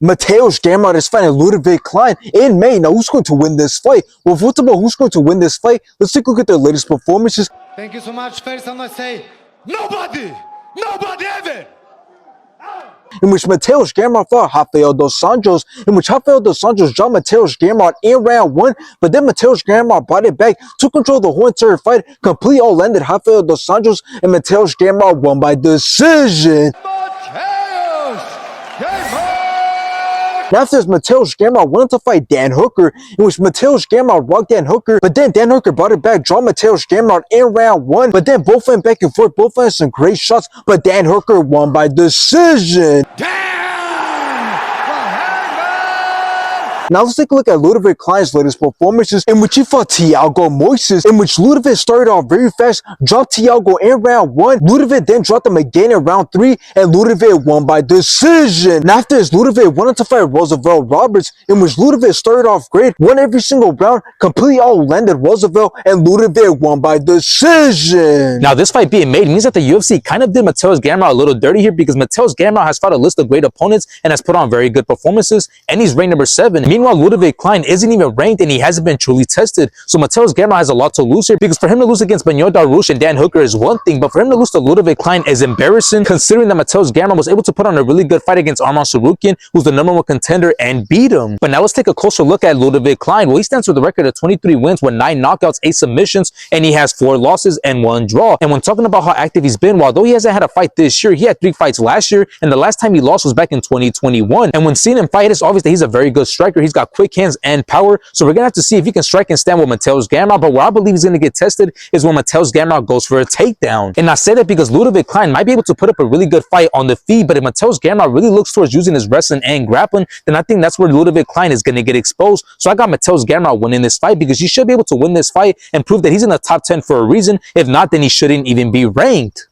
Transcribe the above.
Mateusz Gamrot is fighting Ludovit Klein in May. Now, who's going to win this fight? Well, first of all, who's going to win this fight? Let's take a look at their latest performances. Thank you so much. First, I'm going to say, nobody ever. In which Mateusz Gamrot fought Rafael dos Anjos, in which Rafael dos Anjos dropped Mateusz Gamrot in round 1, but then Mateusz Gamrot brought it back, took control of the whole entire fight, completely all-ended Rafael dos Anjos, and Mateusz Gamrot won by decision. Now after this, Mateusz Gamrot wanted to fight Dan Hooker, in which Mateusz Gamrot rocked Dan Hooker, but then Dan Hooker brought it back, draw Mateusz Gamrot in round 1, but then both went back and forth, both had some great shots, but Dan Hooker won by decision. Now let's take a look at Ludovit Klein's latest performances, in which he fought Thiago Moises, in which Ludovit started off very fast, dropped Thiago in round 1, Ludovit then dropped him again in round 3, and Ludovit won by decision. Now after this, Ludovit wanted to fight Roosevelt Roberts, in which Ludovit started off great, won every single round, completely all-landed Roosevelt, and Ludovit won by decision. Now this fight being made means that the UFC kind of did Mateusz Gamrot a little dirty here, because Mateusz Gamrot has fought a list of great opponents and has put on very good performances, and he's ranked number 7. Meanwhile, Ludovit Klein isn't even ranked and he hasn't been truly tested. So Mateusz Gamrot has a lot to lose here, because for him to lose against Beneil Dariush and Dan Hooker is one thing, but for him to lose to Ludovit Klein is embarrassing, considering that Mateusz Gamrot was able to put on a really good fight against Arman Tsarukyan, who's the #1 contender, and beat him. But now let's take a closer look at Ludovit Klein. Well, he stands with a record of 23 wins with 9 knockouts, 8 submissions, and he has 4 losses and 1 draw. And when talking about how active he's been, although he hasn't had a fight this year, he had 3 fights last year, and the last time he lost was back in 2021. And when seeing him fight, it's obvious that he's a very good striker. He's got quick hands and power, so we're gonna have to see if he can strike and stand with Mateusz Gamrot. But where I believe he's gonna get tested is when Mateusz Gamrot goes for a takedown. And I say that because Ludovit Klein might be able to put up a really good fight on the feet, but if Mateusz Gamrot really looks towards using his wrestling and grappling, then I think that's where Ludovit Klein is gonna get exposed. So I got Mateusz Gamrot winning this fight, because he should be able to win this fight and prove that he's in the top 10 for a reason. If not, then he shouldn't even be ranked.